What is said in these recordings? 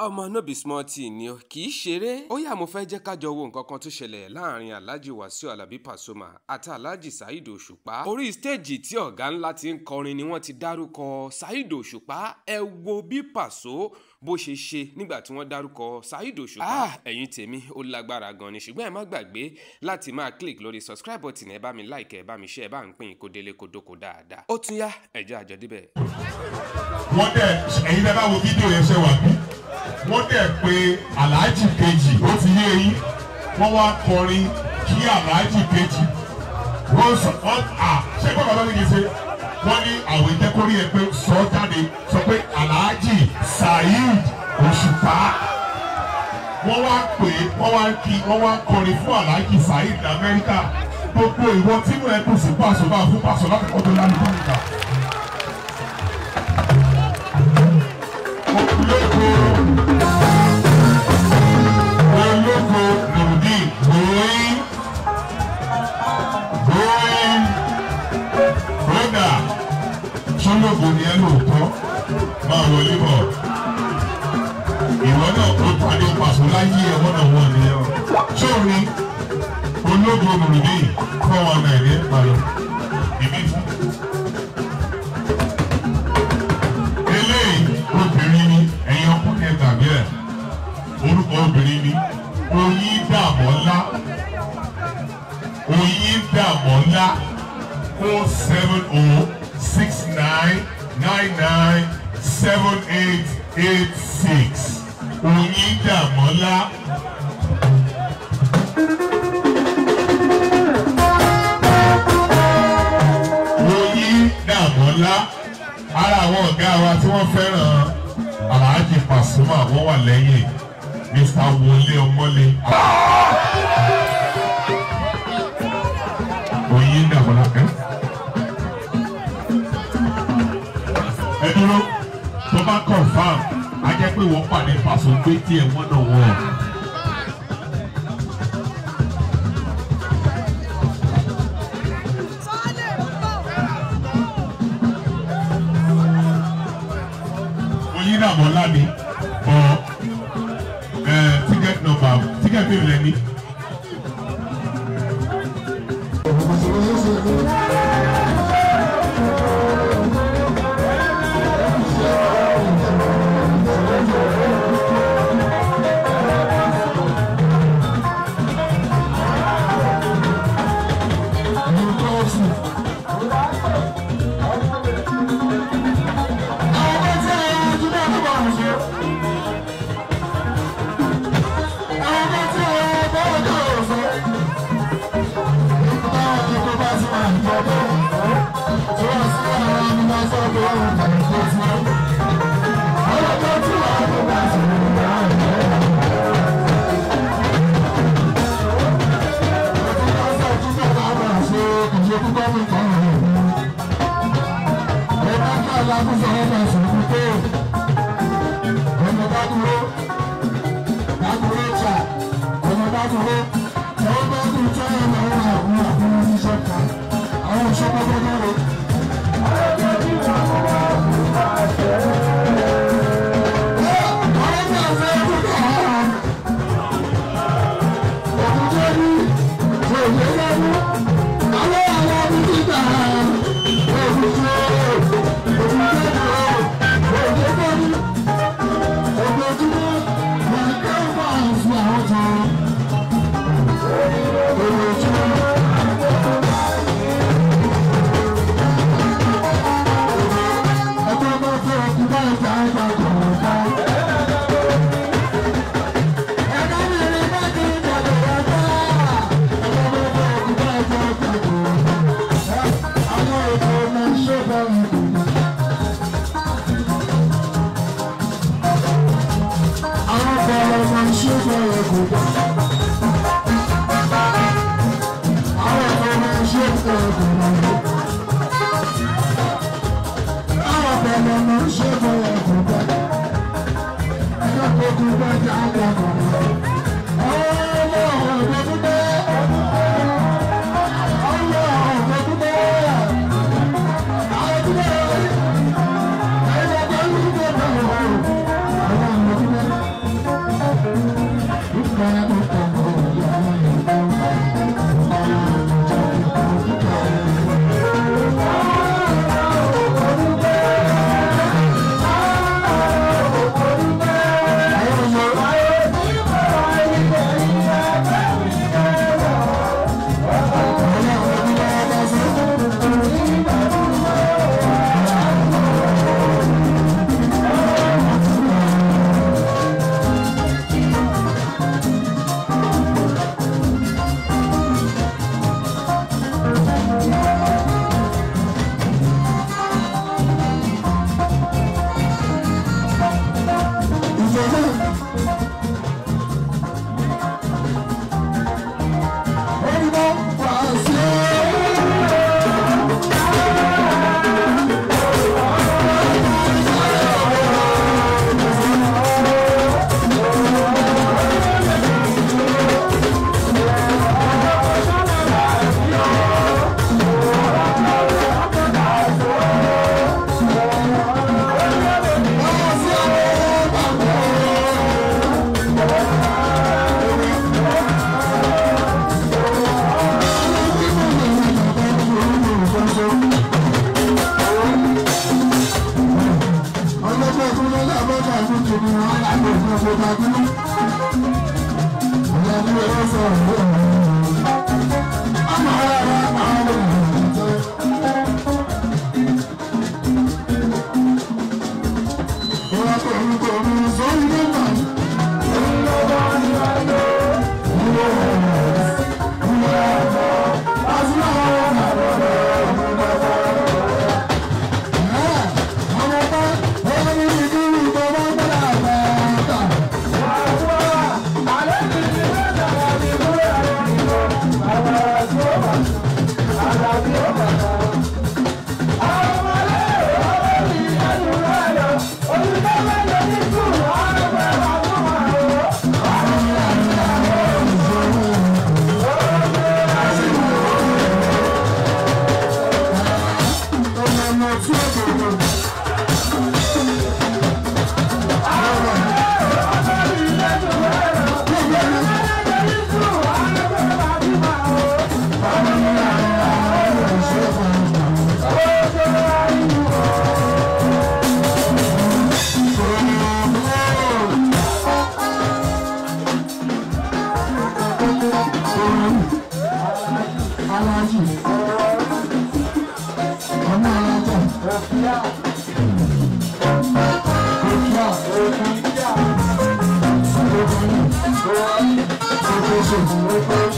ọmọ no be small thing ni o kì í ṣeré. ó yá mo fẹ́ jẹ́ ká jọ wo nǹkan kan tó ṣẹlẹ̀ láàrin Alhaji Wasiu Alabi Pasuma àti Alhaji Saheed Òṣùpá. orí stéèjì tí ọ̀gá ńlá ti ń kọrin ni wọ́n ti dárúkọ Saheed Òṣùpá. ẹ wo bí Paso bó ṣe ṣe nígbà tí wọ́n dárúkọ Saheed Òṣùpá. ẹ̀yin tèmi ó lágbára gan ni, ṣùgbọ́n ẹ má gbàgbé láti máa click lórí subscribe button, ẹ bá mi like, ẹ bá mi share, ẹ bá ń pín kó délé kó dóko dáadáa. ó tún yá ẹ jẹ́ àjọ débẹ̀. wọ́n dẹ̀ ẹ̀yin lẹ́ bá wo fídíò yẹn ṣe wà bí wọ́n dẹ̀ pé Alhaji kejì ó ti yé yín, wọ́n wá kọrin kí Alhaji kejì wọ́n sọ ṣé bọ́ọ̀lù ọlọ́run kìí ṣe wọ́n ní àwọn ìtẹ́kórí ẹ pé sọ jáde sọ pé Alhaji Saheed Òṣùpá wọ́n wá pè wọ́n wá kọrin fún Alhaji Saheed Amẹ́ríkà. gbogbo ìwọ tínú ẹ kù sí Paso bá fún Paso láti kọ́ tó lálẹ́ fún ológo ni ẹ lóòótọ́ máa wọlé bọ̀ ìwọ náà ó parí Paso láyé ẹ wọ́n náà wọ́n ni ẹ sóòrí ológo olùdí 419 ní ìpàlọ́ ìbí fún. eléyìí obìnrin ni ẹ̀yin ọkùnrin ẹ̀ tàbí ẹ̀ orúkọ obìnrin ni Oyindamọ́lá 07069997886 Oyindamọ́lá. Oyindamọ́lá ara àwọn ọ̀gá wa tí wọ́n fẹ́ràn Alhaji Pasuma wọ́n wà lẹ́yìn Mr. Wọlé Ọmọlé. Oyindamọ́lá ẹ dúró tó bá confam a jẹ́ pé wọ́n pàdé Paso gbé tí ẹ̀ wọ́n náà wọ̀. Oyindamọ́lá ni ticket number ticket bill lẹ́ni.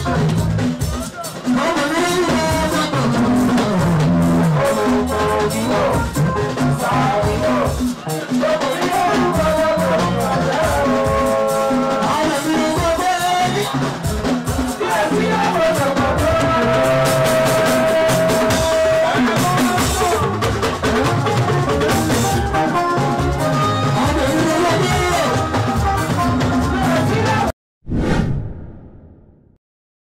Thank you.